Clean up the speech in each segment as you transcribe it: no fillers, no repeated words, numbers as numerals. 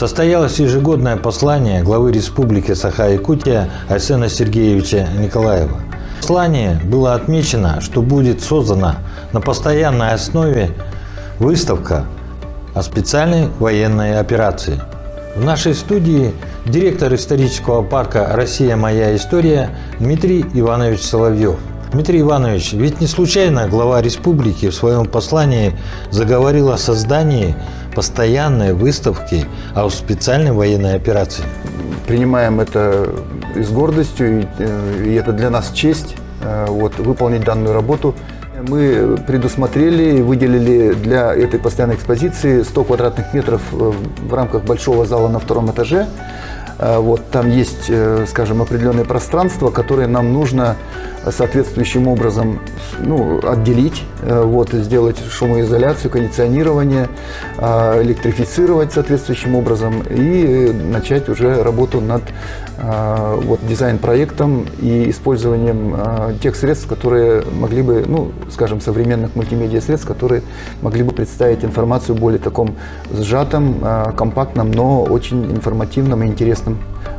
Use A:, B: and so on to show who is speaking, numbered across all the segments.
A: состоялось ежегодное послание главы Республики Саха-Якутия Арсена Сергеевича Николаева. В послании было отмечено, что будет создана на постоянной основе выставка о специальной военной операции. В нашей студии директор исторического парка «Россия. Моя история» Дмитрий Иванович Соловьев. Дмитрий Иванович, ведь не случайно глава республики в своем послании заговорил о создании постоянной выставки о специальной военной операции.
B: Принимаем это с гордостью, и это для нас честь выполнить данную работу. Мы предусмотрели и выделили для этой постоянной экспозиции 100 квадратных метров в рамках большого зала на втором этаже. Там есть, скажем, определенное пространство, которое нам нужно соответствующим образом отделить, сделать шумоизоляцию, кондиционирование, электрифицировать соответствующим образом и начать уже работу над дизайн-проектом и использованием тех средств, которые могли бы, современных мультимедиа-средств, которые могли бы представить информацию в более таком сжатом, компактном, но очень информативном и интересном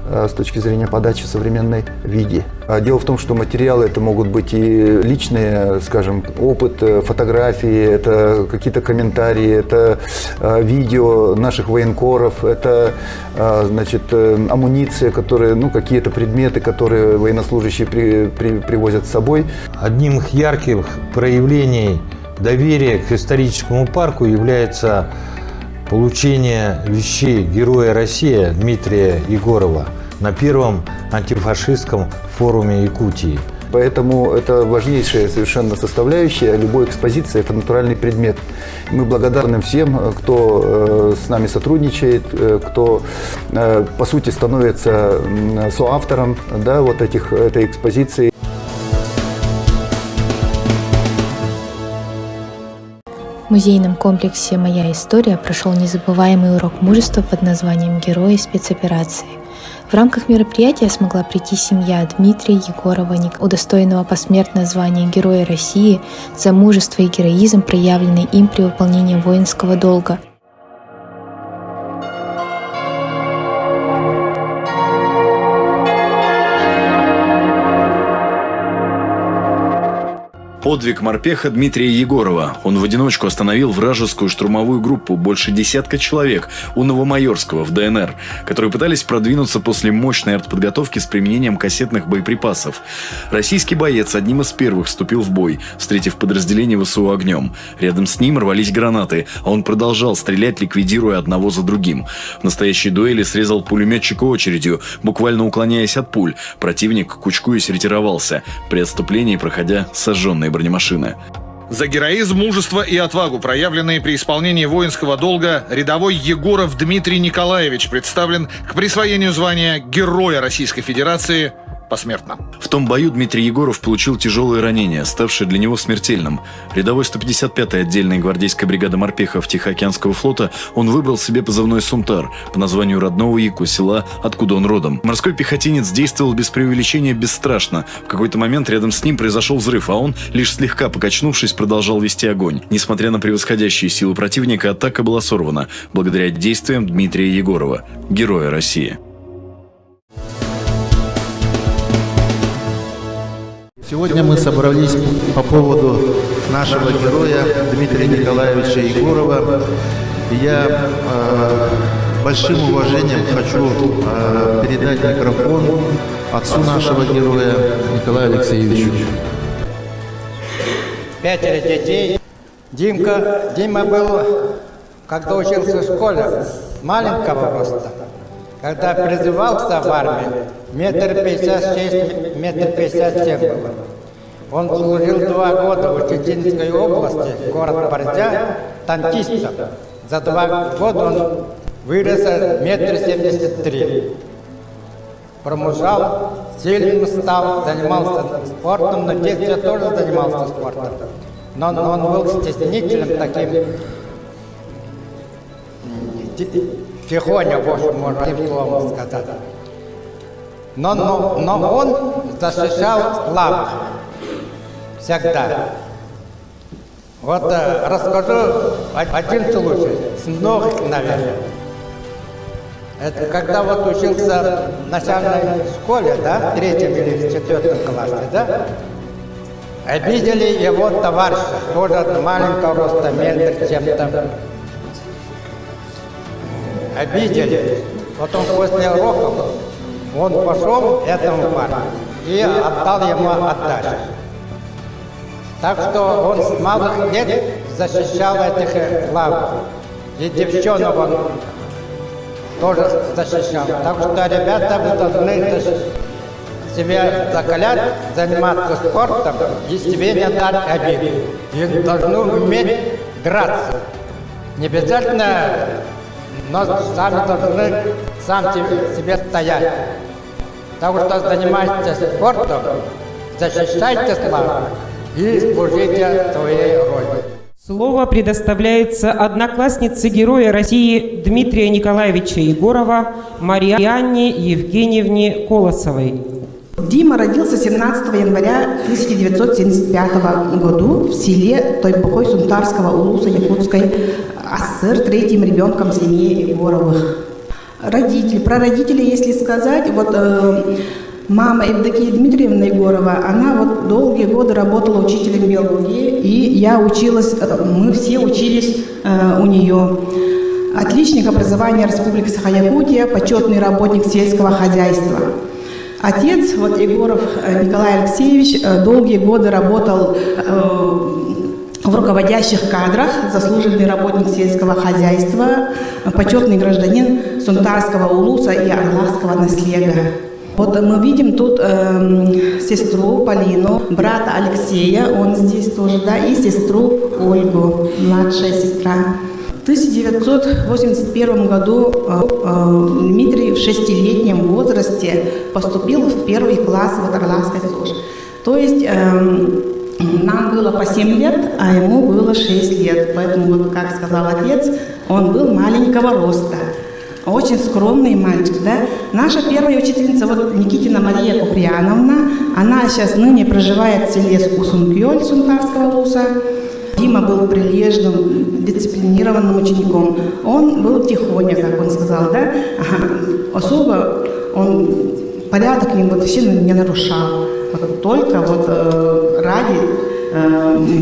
B: с точки зрения подачи современной виде. Дело в том, что материалы это могут быть и личные, скажем, опыт, фотографии, это какие-то комментарии, это видео наших военкоров, это амуниция, которые, какие-то предметы, которые военнослужащие привозят с собой.
A: Одним из ярких проявлений доверия к историческому парку является получение вещей Героя России Дмитрия Егорова на первом антифашистском форуме Якутии.
B: Поэтому это важнейшая совершенно составляющая любой экспозиции – это натуральный предмет. Мы благодарны всем, кто с нами сотрудничает, кто, по сути, становится соавтором этой экспозиции.
C: В музейном комплексе «Моя история» прошел незабываемый урок мужества под названием «Герои спецоперации». В рамках мероприятия смогла прийти семья Дмитрия Егорова, удостоенного посмертно звания Героя России за мужество и героизм, проявленный им при выполнении воинского долга.
D: Подвиг морпеха Дмитрия Егорова. Он в одиночку остановил вражескую штурмовую группу больше десятка человек у Новомайорского в ДНР, которые пытались продвинуться после мощной артподготовки с применением кассетных боеприпасов. Российский боец одним из первых вступил в бой, встретив подразделение ВСУ огнем. Рядом с ним рвались гранаты, а он продолжал стрелять, ликвидируя одного за другим. В настоящей дуэли срезал пулеметчика очередью, буквально уклоняясь от пуль. Противник, кучкуясь, ретировался, при отступлении проходя сожженные бронемашины.
E: За героизм, мужество и отвагу, проявленные при исполнении воинского долга, рядовой Егоров Дмитрий Николаевич представлен к присвоению звания Героя Российской Федерации посмертно.
D: В том бою Дмитрий Егоров получил тяжелое ранение, ставшее для него смертельным. Рядовой 155-й отдельной гвардейской бригады морпехов Тихоокеанского флота, он выбрал себе позывной «Сумтар» по названию родного Яку, села, откуда он родом. Морской пехотинец действовал без преувеличения бесстрашно. В какой-то момент рядом с ним произошел взрыв, а он, лишь слегка покачнувшись, продолжал вести огонь. Несмотря на превосходящие силы противника, атака была сорвана благодаря действиям Дмитрия Егорова, Героя России.
F: Сегодня мы собрались по поводу нашего героя Дмитрия Николаевича Егорова. Я большим уважением хочу передать микрофон отцу нашего героя Николаю Алексеевичу.
G: 5 детей. Дима был, когда учился в школе, маленького роста. Когда призывался в армию, 1,56 м, 1,57 м было. Он служил 2 года в Чеченской области, город Борзя, танкистом. За 2 года он вырос 1,73 м. Промужал, сильным стал, занимался спортом, но в детстве тоже занимался спортом. Но он был стеснительным таким, тихоня, в общем, можно одним словом сказать. Но он защищал слабых всегда. Вот расскажу один случай, с многих, наверное. Это когда вот учился в начальной школе, да, в 3-м или 4-м классе, да, обидели его товарища, тоже маленького роста, метр чем-то. Обидели. Потом после уроков он пошел этому парню и отдал ему отдачу. Так что он с малых лет защищал этих славов. И девчонок он тоже защищал. Так что, ребята, вы должны себя закалять, заниматься спортом и себе не дать обиды. И должны уметь драться. Не обязательно, но сами должны сам себе стоять. Так что занимайтесь спортом, защищайте славу и служите своей родине.
H: Слово предоставляется однокласснице Героя России Дмитрия Николаевича Егорова Марианне Евгеньевне Колосовой.
I: Дима родился 17 января 1975 года в селе Тойбухой Сунтарского улуса Якутской АССР, третьим ребенком в семье Егоровых. Родители, про родителей, если сказать, вот мама Евдокия Дмитриевна Егорова, она вот долгие годы работала учителем биологии, и я училась, мы все учились у нее. Отличник образования Республики Саха-Якутия, почетный работник сельского хозяйства. Отец, вот Егоров Николай Алексеевич, долгие годы работал в руководящих кадрах, заслуженный работник сельского хозяйства, почетный гражданин Сунтарского улуса и Орловского наслега. Вот мы видим тут сестру Полину, брата Алексея, он здесь тоже, да, и сестру Ольгу, младшая сестра. В 1981 году Дмитрий в 6-летнем возрасте поступил в 1 класс в Орловской СОЖ. То есть нам было по 7 лет, а ему было 6 лет. Поэтому, вот, как сказал отец, он был маленького роста. Очень скромный мальчик, да. Наша первая учительница, вот Никитина Мария Куприяновна, она сейчас ныне проживает в селе Усункёль Сунтарского улуса. Дима был прилежным, дисциплинированным учеником. Он был тихоня, как он сказал, да. Особо он порядок вообще не нарушал. Вот только вот ради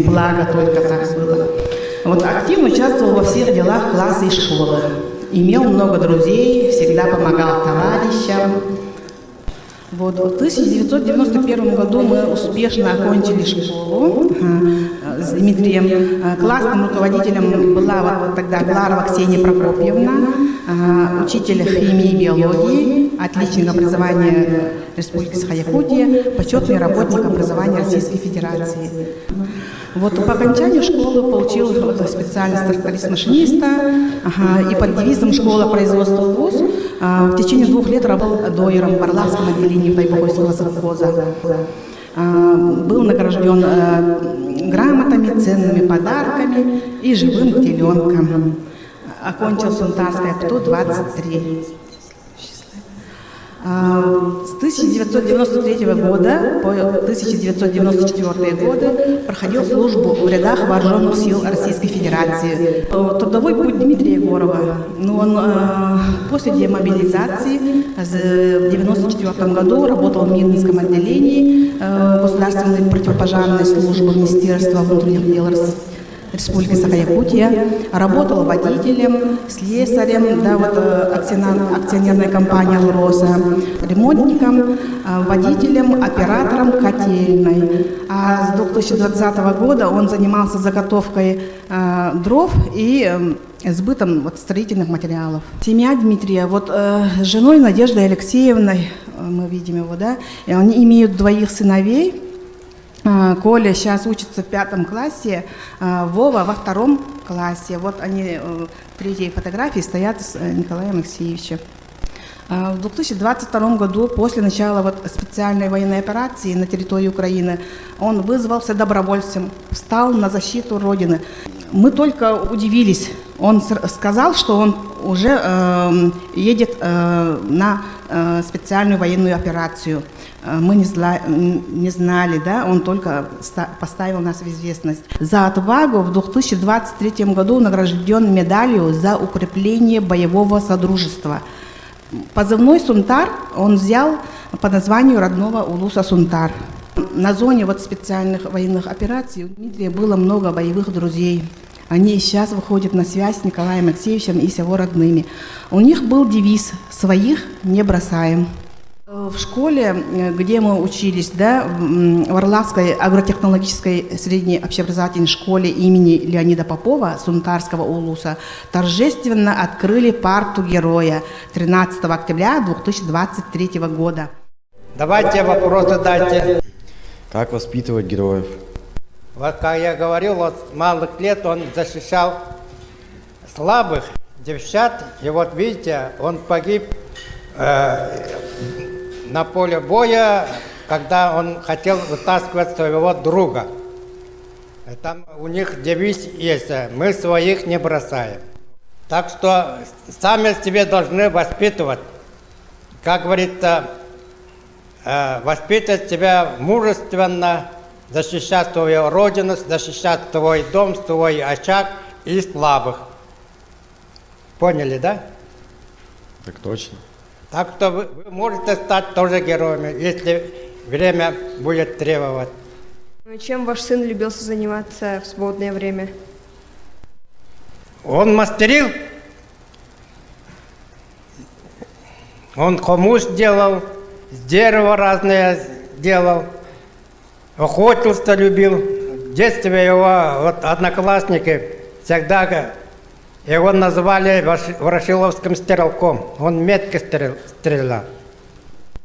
I: блага только так было. Вот активно участвовал во всех делах класса и школы. Имел много друзей, всегда помогал товарищам. Вот. В 1991 году мы успешно окончили школу с Дмитрием. Классным руководителем была вот тогда Гларова Ксения Прокопьевна, учитель химии и биологии, отличник образования Республики Саха-Якутия, почетный работник образования Российской Федерации. Вот по окончанию школы получил специальность тракторист-машиниста, и под девизом «Школа производства ВУЗ» в течение 2 лет работал дойером в Орловском отделении Тайбухойского совхоза. Был награжден грамотами, ценными подарками и живым теленком. Окончил Сунтарское ПТУ 23. С 1993 года по 1994 годы проходил службу в рядах Вооруженных сил Российской Федерации. Трудовой путь Дмитрия Егорова. Он после демобилизации в 1994 году работал в Минском отделении Государственной противопожарной службы Министерства внутренних дел Республики Саха-Якутия, работал водителем, слесарем, да, вот, акционерная компания «Алроса», ремонтником, водителем, оператором котельной. А с 2020 года он занимался заготовкой дров и сбытом вот, строительных материалов. Семья Дмитрия, вот с женой Надеждой Алексеевной, мы видим его, да, и они имеют 2 сыновей. Коля сейчас учится в 5 классе, Вова во 2 классе. Вот они, 3-й фотографии стоят с Николаем Алексеевичем. В 2022 году, после начала вот специальной военной операции на территории Украины, он вызвался добровольцем, встал на защиту Родины. Мы только удивились. Он сказал, что он уже едет на специальную военную операцию. Мы не знали, да, он только поставил нас в известность. За отвагу в 2023 году награжден медалью за укрепление боевого содружества. Позывной «Сунтар» он взял по названию родного улуса Сунтар. На зоне специальных военных операций у Дмитрия было много боевых друзей. Они сейчас выходят на связь с Николаем Алексеевичем и с его родными. У них был девиз «Своих не бросаем». В школе, где мы учились, в Орловской агротехнологической средней общеобразовательной школе имени Леонида Попова Сунтарского улуса, торжественно открыли парту героя 13 октября 2023 года.
G: Давайте вопросы дайте.
J: Как воспитывать героев?
G: Вот как я говорил, с малых лет он защищал слабых девчат. И вот видите, он погиб на поле боя, когда он хотел вытаскивать своего друга. Там у них девиз есть: «Мы своих не бросаем». Так что сами себе должны воспитывать. Как говорится, воспитывать себя мужественно, защищать свою родину, защищать свой дом, свой очаг и слабых. Поняли, да?
J: Так точно.
G: Так что вы можете стать тоже героями, если время будет требовать.
K: Чем ваш сын любился заниматься в свободное время?
G: Он мастерил. Он хомут делал, с дерева разные делал. Охотился любил. В детстве его одноклассники всегда его называли Ворошиловским стрелком. Он метко стрелял.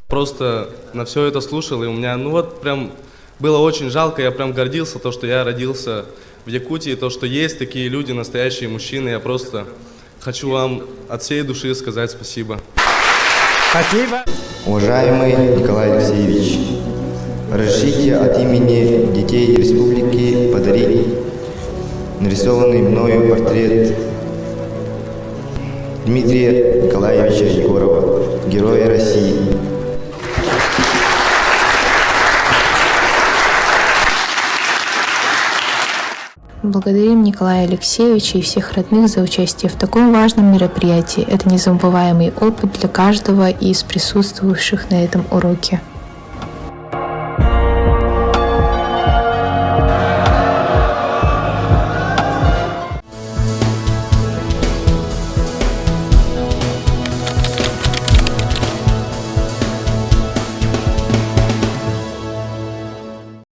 L: Просто на все это слушал, и у меня, прям было очень жалко, я прям гордился, то, что я родился в Якутии, то, что есть такие люди, настоящие мужчины. Я просто хочу вам от всей души сказать спасибо.
G: Спасибо.
J: Уважаемый Николай Алексеевич, разрешите от имени детей республики подарить нарисованный мною портрет Дмитрия Николаевича Егорова, Героя России.
C: Благодарим Николая Алексеевича и всех родных за участие в таком важном мероприятии. Это незабываемый опыт для каждого из присутствующих на этом уроке.